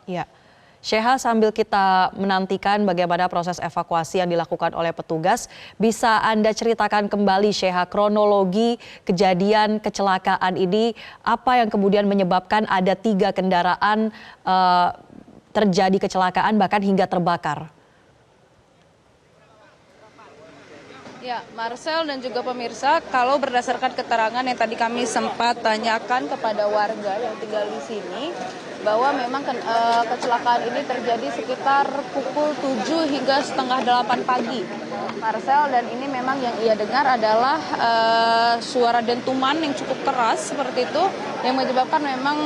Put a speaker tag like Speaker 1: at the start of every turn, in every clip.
Speaker 1: Ya, Syekha, sambil kita menantikan bagaimana proses evakuasi yang dilakukan oleh petugas, bisa Anda ceritakan kembali Syekha kronologi kejadian kecelakaan ini, apa yang kemudian menyebabkan ada 3 kendaraan terjadi kecelakaan bahkan hingga terbakar?
Speaker 2: Ya, Marcel dan juga pemirsa, kalau berdasarkan keterangan yang tadi kami sempat tanyakan kepada warga yang tinggal di sini, bahwa memang kecelakaan ini terjadi sekitar pukul 7 hingga setengah 8 pagi. Marcel, dan ini memang yang ia dengar adalah suara dentuman yang cukup keras seperti itu, yang menyebabkan memang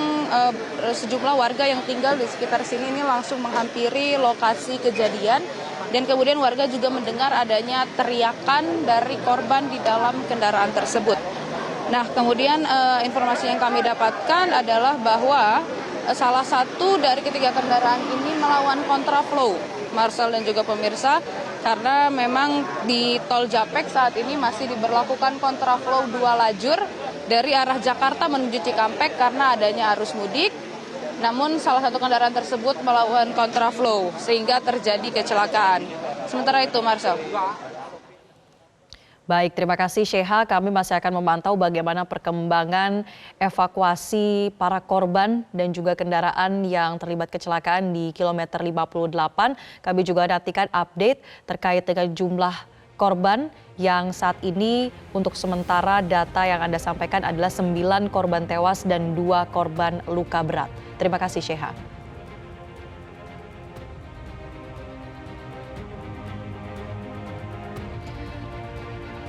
Speaker 2: sejumlah warga yang tinggal di sekitar sini ini langsung menghampiri lokasi kejadian. Dan kemudian warga juga mendengar adanya teriakan dari korban di dalam kendaraan tersebut. Nah, kemudian informasi yang kami dapatkan adalah bahwa salah satu dari ketiga kendaraan ini melawan kontraflow, Marcel dan juga pemirsa, karena memang di Tol Japek saat ini masih diberlakukan kontraflow 2 lajur dari arah Jakarta menuju Cikampek karena adanya arus mudik. Namun salah satu kendaraan tersebut melakukan kontraflow sehingga terjadi kecelakaan. Sementara itu, Marcel.
Speaker 1: Baik, terima kasih Syekha. Kami masih akan memantau bagaimana perkembangan evakuasi para korban dan juga kendaraan yang terlibat kecelakaan di kilometer 58. Kami juga nantikan update terkait dengan jumlah korban yang saat ini untuk sementara data yang Anda sampaikan adalah 9 korban tewas dan 2 korban luka berat. Terima kasih Syekha.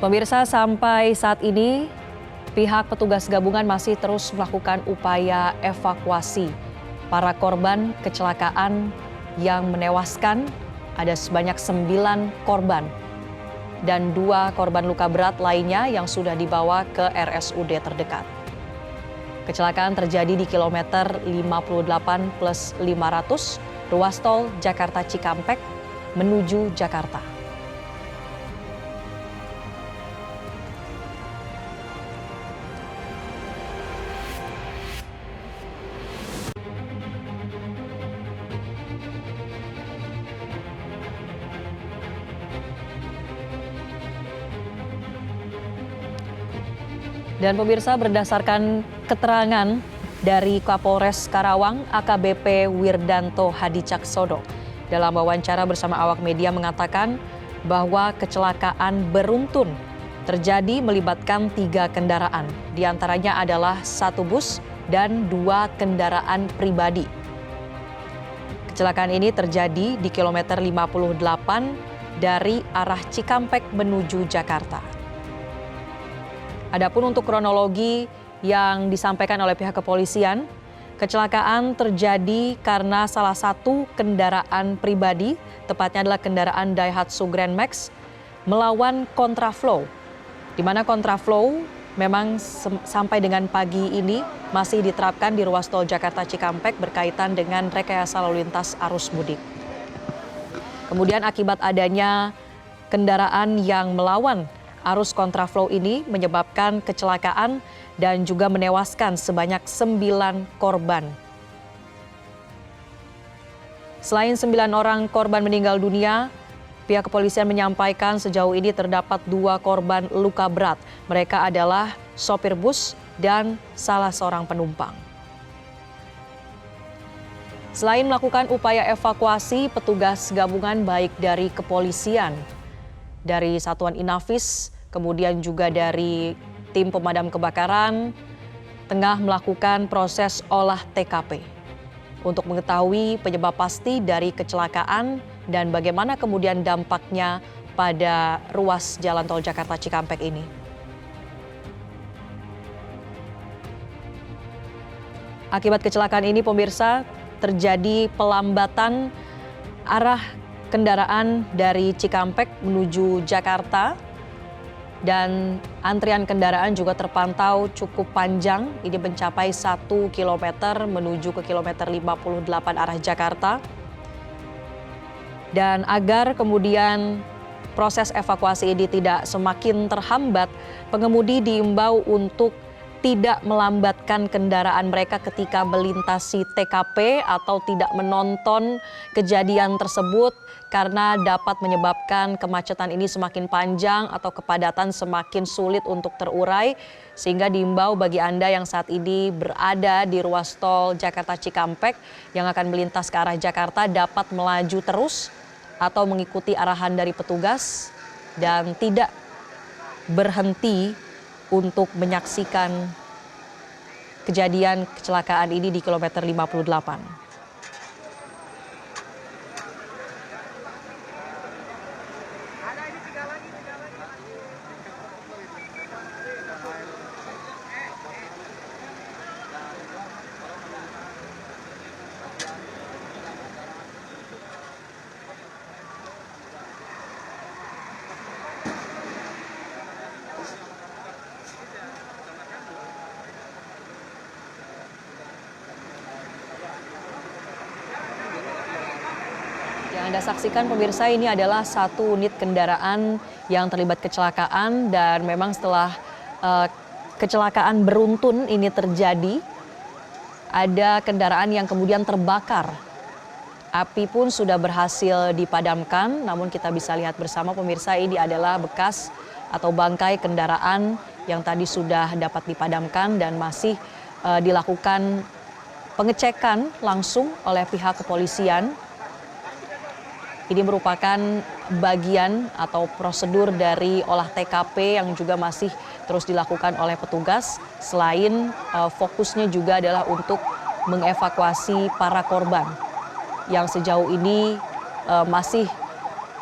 Speaker 1: Pemirsa, sampai saat ini pihak petugas gabungan masih terus melakukan upaya evakuasi para korban kecelakaan yang menewaskan. Ada sebanyak 9 korban dan 2 korban luka berat lainnya yang sudah dibawa ke RSUD terdekat. Kecelakaan terjadi di kilometer 58+500 ruas tol Jakarta Cikampek menuju Jakarta. Dan pemirsa, berdasarkan keterangan dari Kapolres Karawang AKBP Wirdanto Hadicaksono dalam wawancara bersama awak media mengatakan bahwa kecelakaan beruntun terjadi melibatkan 3 kendaraan. Di antaranya adalah 1 bus dan 2 kendaraan pribadi. Kecelakaan ini terjadi di kilometer 58 dari arah Cikampek menuju Jakarta. Adapun untuk kronologi yang disampaikan oleh pihak kepolisian, kecelakaan terjadi karena salah satu kendaraan pribadi, tepatnya adalah kendaraan Daihatsu Grand Max, melawan kontraflow. Di mana kontraflow memang sampai dengan pagi ini masih diterapkan di ruas tol Jakarta Cikampek berkaitan dengan rekayasa lalu lintas arus mudik. Kemudian akibat adanya kendaraan yang melawan arus kontraflow ini menyebabkan kecelakaan dan juga menewaskan sebanyak 9 korban. Selain 9 orang korban meninggal dunia, pihak kepolisian menyampaikan sejauh ini terdapat 2 korban luka berat. Mereka adalah sopir bus dan salah seorang penumpang. Selain melakukan upaya evakuasi, petugas gabungan baik dari kepolisian, dari Satuan Inafis, kemudian juga dari tim pemadam kebakaran, tengah melakukan proses olah TKP untuk mengetahui penyebab pasti dari kecelakaan dan bagaimana kemudian dampaknya pada ruas jalan tol Jakarta Cikampek ini. Akibat kecelakaan ini, pemirsa, terjadi pelambatan arah kendaraan dari Cikampek menuju Jakarta dan antrian kendaraan juga terpantau cukup panjang. Ini mencapai 1 km menuju ke kilometer 58 arah Jakarta. Dan agar kemudian proses evakuasi ini tidak semakin terhambat, pengemudi diimbau untuk tidak melambatkan kendaraan mereka ketika melintasi TKP atau tidak menonton kejadian tersebut karena dapat menyebabkan kemacetan ini semakin panjang atau kepadatan semakin sulit untuk terurai, sehingga diimbau bagi Anda yang saat ini berada di ruas tol Jakarta Cikampek yang akan melintas ke arah Jakarta dapat melaju terus atau mengikuti arahan dari petugas dan tidak berhenti untuk menyaksikan kejadian kecelakaan ini di kilometer 58. Yang Anda saksikan pemirsa, ini adalah satu unit kendaraan yang terlibat kecelakaan dan memang setelah kecelakaan beruntun ini terjadi, ada kendaraan yang kemudian terbakar. Api pun sudah berhasil dipadamkan, namun kita bisa lihat bersama pemirsa ini adalah bekas atau bangkai kendaraan yang tadi sudah dapat dipadamkan dan masih dilakukan pengecekan langsung oleh pihak kepolisian. Ini merupakan bagian atau prosedur dari olah TKP yang juga masih terus dilakukan oleh petugas. Selain fokusnya juga adalah untuk mengevakuasi para korban yang sejauh ini masih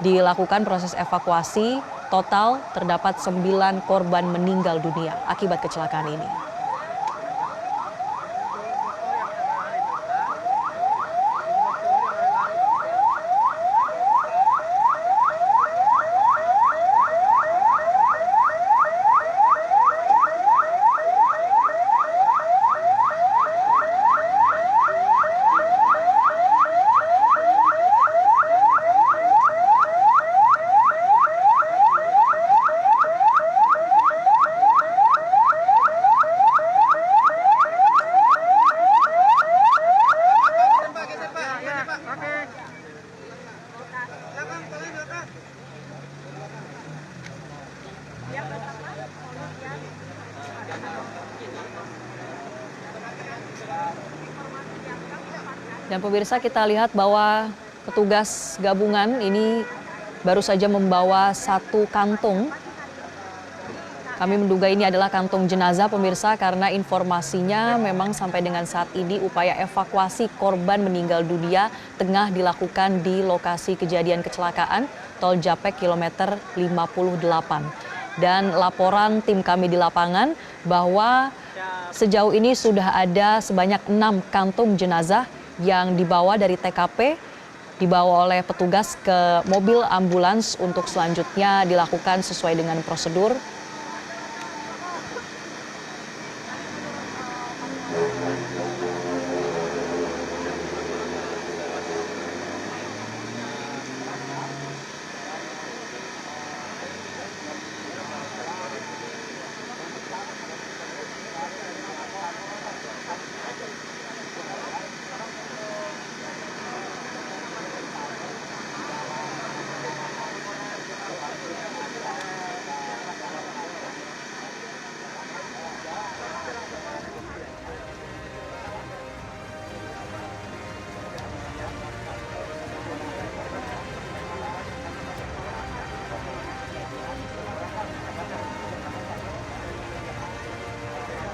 Speaker 1: dilakukan proses evakuasi. Total terdapat 9 korban meninggal dunia akibat kecelakaan ini. Dan pemirsa, kita lihat bahwa petugas gabungan ini baru saja membawa satu kantung. Kami menduga ini adalah kantong jenazah pemirsa karena informasinya memang sampai dengan saat ini upaya evakuasi korban meninggal dunia tengah dilakukan di lokasi kejadian kecelakaan tol Japek kilometer 58. Dan laporan tim kami di lapangan bahwa sejauh ini sudah ada sebanyak 6 kantung jenazah yang dibawa dari TKP, dibawa oleh petugas ke mobil ambulans untuk selanjutnya dilakukan sesuai dengan prosedur.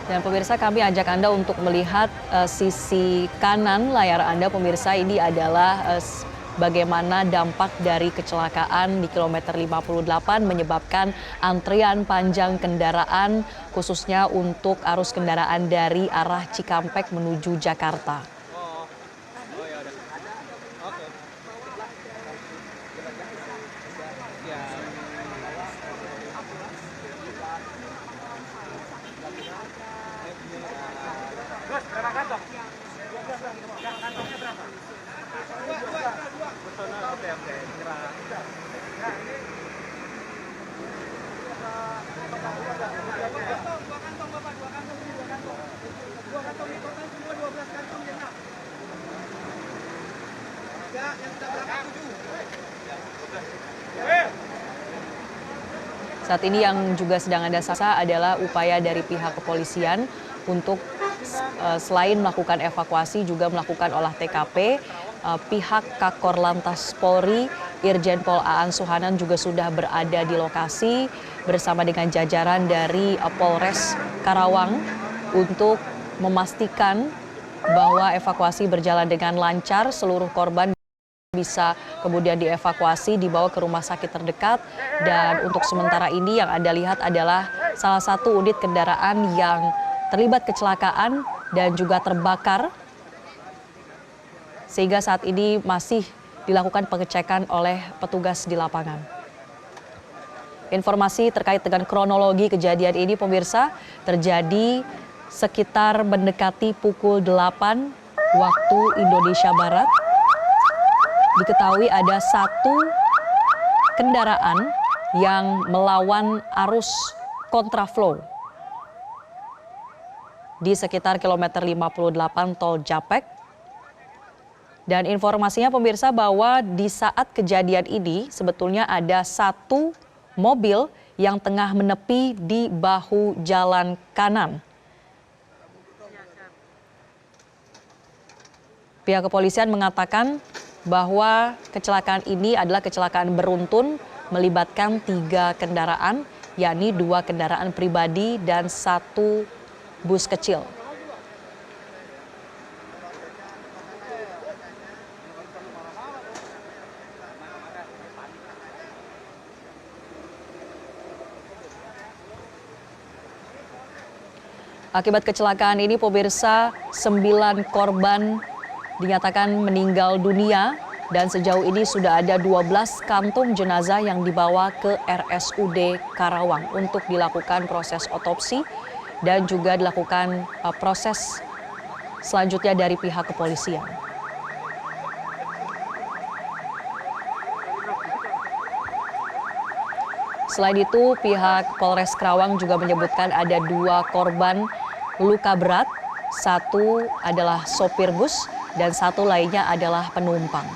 Speaker 1: Dan pemirsa, kami ajak Anda untuk melihat sisi kanan layar Anda. Pemirsa, ini adalah bagaimana dampak dari kecelakaan di kilometer 58 menyebabkan antrian panjang kendaraan khususnya untuk arus kendaraan dari arah Cikampek menuju Jakarta. Saat ini yang juga sedang Anda saksikan adalah upaya dari pihak kepolisian untuk selain melakukan evakuasi juga melakukan olah TKP. Pihak Kakor Lantas Polri, Irjen Pol Aan Suhanan juga sudah berada di lokasi bersama dengan jajaran dari Polres Karawang untuk memastikan bahwa evakuasi berjalan dengan lancar, seluruh korban bisa kemudian dievakuasi dibawa ke rumah sakit terdekat. Dan untuk sementara ini yang Anda lihat adalah salah satu unit kendaraan yang terlibat kecelakaan dan juga terbakar, sehingga saat ini masih dilakukan pengecekan oleh petugas di lapangan. Informasi terkait dengan kronologi kejadian ini pemirsa terjadi sekitar mendekati pukul 8 waktu Indonesia Barat. Diketahui ada satu kendaraan yang melawan arus kontraflow di sekitar kilometer 58 Tol Japek. Dan informasinya pemirsa bahwa di saat kejadian ini sebetulnya ada satu mobil yang tengah menepi di bahu jalan kanan. Pihak kepolisian mengatakan bahwa kecelakaan ini adalah kecelakaan beruntun melibatkan 3 kendaraan, yakni 2 kendaraan pribadi dan 1 bus kecil. Akibat kecelakaan ini pemirsa 9 korban dinyatakan meninggal dunia dan sejauh ini sudah ada 12 kantung jenazah yang dibawa ke RSUD Karawang untuk dilakukan proses otopsi dan juga dilakukan proses selanjutnya dari pihak kepolisian. Selain itu, pihak Polres Karawang juga menyebutkan ada 2 korban luka berat, 1 adalah sopir bus dan 1 lainnya adalah penumpang.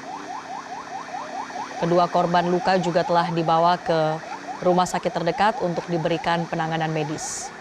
Speaker 1: Kedua korban luka juga telah dibawa ke rumah sakit terdekat untuk diberikan penanganan medis.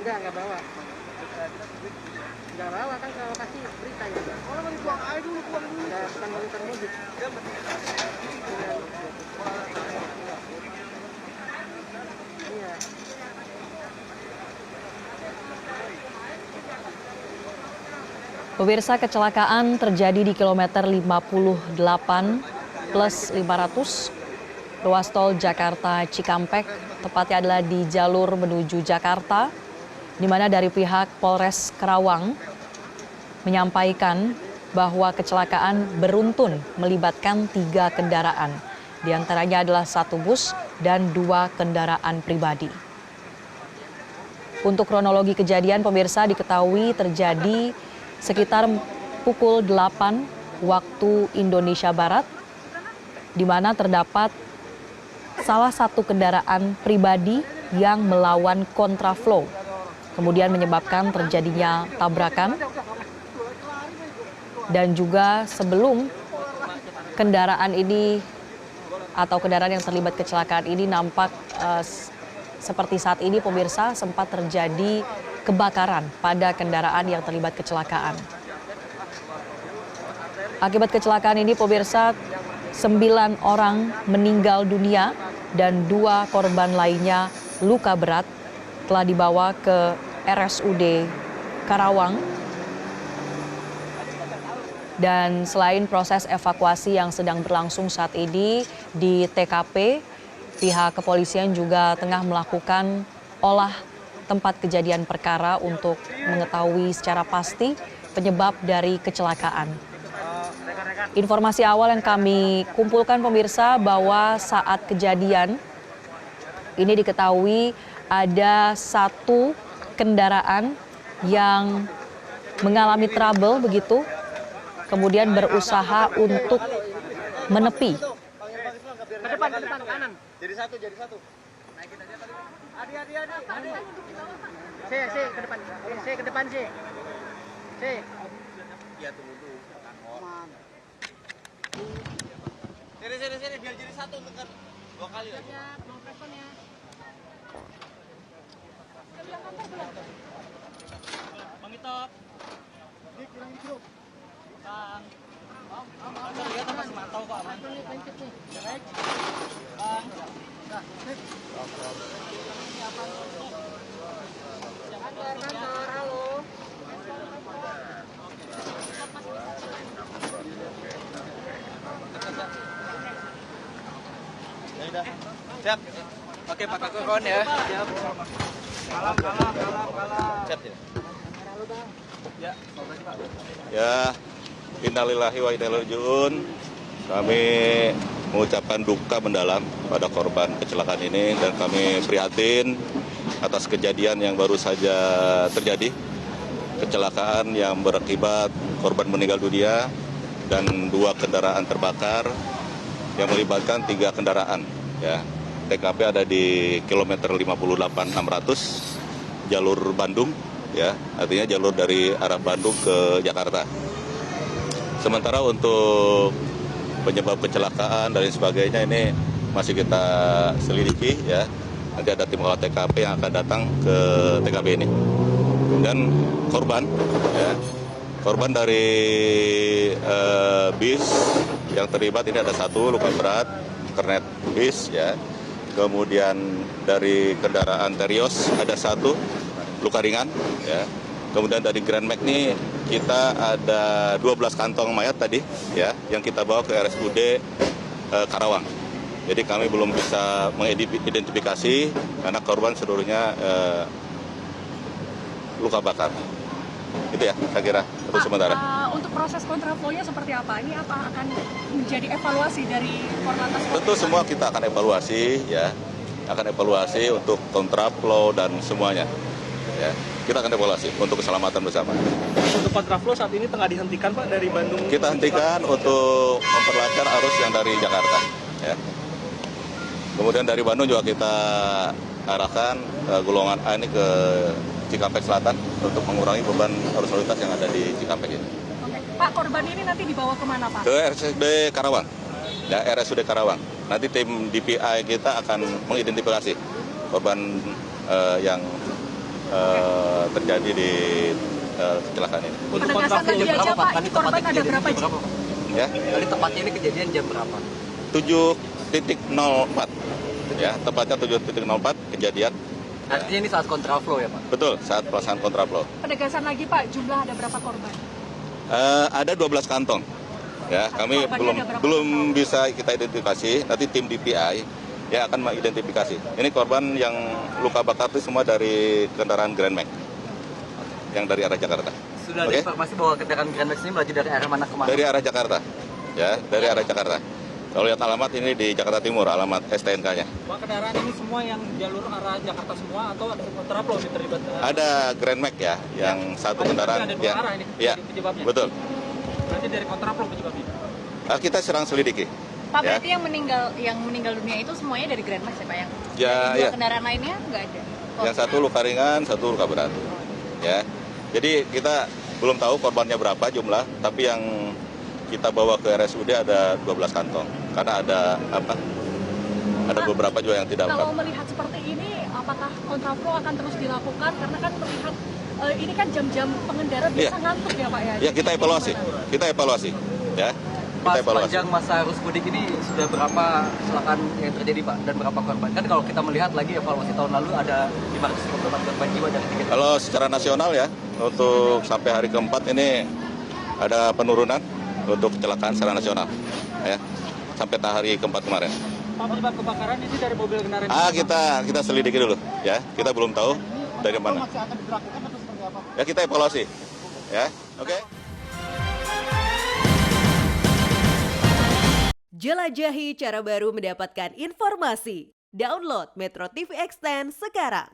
Speaker 3: Enggak bawa. Enggak bawa kan kalau kasih berita ya. Oh, mau buang air dulu, buang dulu. Enggak, bukan motor mobil. Iya.
Speaker 1: Pemirsa, kecelakaan terjadi di kilometer 58 plus 500 ruas tol Jakarta Cikampek, tepatnya adalah di jalur menuju Jakarta, di mana dari pihak Polres Karawang menyampaikan bahwa kecelakaan beruntun melibatkan 3 kendaraan. Di antaranya adalah 1 bus dan 2 kendaraan pribadi. Untuk kronologi kejadian pemirsa diketahui terjadi sekitar pukul 8 waktu Indonesia Barat, di mana terdapat salah satu kendaraan pribadi yang melawan kontraflow, kemudian menyebabkan terjadinya tabrakan. Dan juga sebelum kendaraan ini atau kendaraan yang terlibat kecelakaan ini nampak seperti saat ini pemirsa, sempat terjadi kebakaran pada kendaraan yang terlibat kecelakaan. Akibat kecelakaan ini pemirsa 9 orang meninggal dunia dan 2 korban lainnya luka berat telah dibawa ke RSUD Karawang. Dan selain proses evakuasi yang sedang berlangsung saat ini di TKP, pihak kepolisian juga tengah melakukan olah tempat kejadian perkara untuk mengetahui secara pasti penyebab dari kecelakaan. Informasi awal yang kami kumpulkan pemirsa bahwa saat kejadian ini diketahui ada 1 kendaraan yang mengalami trouble begitu, kemudian berusaha untuk menepi.
Speaker 3: Ke depan, kanan. Jadi satu. Naikin aja tadi. Adi. Si, ke depan. Si, ke depan, si. Ya, tunggu dulu. Sini, biar jadi satu untuk 2 kali lagi. Ya, mau responnya. Bang Itop. Dik, hilang di grup. Bang. Lihat masih mantau kok, aman. Naik. Bang. Nah, kantor, halo. Ya, siap. Oke, Pak Kakon ya. Siap. Kalah. Siap ya. Ya, Pak. Ya. Innalillahi wa inna ilaihi raji'un. Kami mengucapkan duka mendalam pada korban kecelakaan ini dan kami prihatin atas kejadian yang baru saja terjadi. Kecelakaan yang berakibat korban meninggal dunia dan 2 kendaraan terbakar yang melibatkan 3 kendaraan. Ya, TKP ada di kilometer 58.600 jalur Bandung, ya, artinya jalur dari arah Bandung ke Jakarta. Sementara untuk penyebab kecelakaan dan sebagainya ini masih kita selidiki, ya. Nanti ada tim olah TKP yang akan datang ke TKP ini. Dan korban, ya, korban dari bis yang terlibat ini ada 1 luka berat, kernet bis, ya. Kemudian dari kendaraan Terios ada 1 luka ringan, ya. Kemudian dari Grand Max ini kita ada 12 kantong mayat tadi, ya, yang kita bawa ke RSUD Karawang. Jadi kami belum bisa mengidentifikasi karena korban seluruhnya luka bakar. Itu ya, saya kira untuk sementara.
Speaker 4: Untuk proses kontraflow-nya seperti apa? Ini apa akan menjadi evaluasi dari Korlantas?
Speaker 5: Tentu semua kita akan evaluasi, ya, akan evaluasi untuk kontraflow dan semuanya, ya. Kita akan evaluasi untuk keselamatan bersama.
Speaker 3: Untuk kontraflow saat ini tengah dihentikan, Pak, dari Bandung.
Speaker 5: Kita hentikan untuk memperlancar arus yang dari Jakarta, ya. Kemudian dari Bandung juga kita arahkan golongan A ini ke Cikampek Selatan untuk mengurangi beban arus lalu lintas yang ada di Cikampek ini.
Speaker 4: Oke. Pak, korban ini nanti dibawa kemana, Pak?
Speaker 5: Ke RSUD Karawang, ya, RSUD Karawang. Nanti tim DPI kita akan mengidentifikasi korban yang terjadi di kecelakaan ini.
Speaker 4: Untuk kontraflow jam berapa, Pak? Ini korban ada berapa jam?
Speaker 5: Ya,
Speaker 3: Tadi tepatnya ini kejadian jam berapa?
Speaker 5: 7.04, ya, tepatnya 7.04 kejadian.
Speaker 3: Artinya ini saat kontraflow ya, Pak?
Speaker 5: Betul, saat pelaksanaan kontraflow.
Speaker 4: Penegasan lagi, Pak, jumlah ada berapa korban?
Speaker 5: Ada 12 kantong. Ya, kami belum bisa kita identifikasi. Nanti tim DPI ya akan mengidentifikasi. Ini korban yang luka bakar itu semua dari kendaraan Grand Max yang dari arah Jakarta.
Speaker 3: Sudah ada informasi bahwa kendaraan Grand Max ini melaju dari arah mana ke mana?
Speaker 5: Dari arah Jakarta, ya, dari arah Jakarta. Kalau lihat alamat ini di Jakarta Timur, alamat STNK-nya.
Speaker 3: Pak, kendaraan ini semua yang jalur arah Jakarta semua atau ada kontraflow yang terlibat?
Speaker 5: Ada Grand Max ya, yang satu kendaraan.
Speaker 3: Ada 2 arah ini
Speaker 5: ya,
Speaker 3: penyebabnya?
Speaker 5: betul.
Speaker 3: Nanti dari kontraflow penyebabnya?
Speaker 5: Kita sedang selidiki.
Speaker 4: Pak,
Speaker 5: Ya.
Speaker 4: berarti yang meninggal dunia itu semuanya dari Grand Max ya, Pak? Yang
Speaker 5: Ya,
Speaker 4: dari 2
Speaker 5: ya.
Speaker 4: kendaraan lainnya nggak ada?
Speaker 5: Yang 1 luka ringan, 1 luka berat. Ya, jadi kita belum tahu korbannya berapa jumlah, tapi yang kita bawa ke RSUD ada 12 kantong. Karena ada ada beberapa juga yang tidak
Speaker 4: Kalau
Speaker 5: lengkap.
Speaker 4: melihat seperti ini, apakah kontraflow akan terus dilakukan? Karena kan melihat ini kan jam-jam pengendara biasa ngantuk ya, Pak, ya?
Speaker 5: Ya, kita evaluasi. Kita evaluasi. Ya,
Speaker 6: Pak,
Speaker 5: kita evaluasi.
Speaker 6: sepanjang masa arus mudik ini sudah berapa kecelakaan yang terjadi, Pak, dan berapa korban? Kan kalau kita melihat lagi evaluasi tahun lalu ada 524 korban jiwa dari 3.
Speaker 5: Kalau secara nasional ya, untuk sampai hari keempat ini ada penurunan untuk kecelakaan secara nasional, ya, sampai hari keempat kemarin.
Speaker 6: Pak, penyebab kebakaran ini dari mobil kendaraan?
Speaker 5: Kita selidiki dulu, ya, kita belum tahu dari mana.
Speaker 6: Masih akan diberlakukan atau seperti apa?
Speaker 5: Ya kita evaluasi, ya, oke.
Speaker 7: Jelajahi cara baru mendapatkan informasi. Download Metro TV Extend sekarang.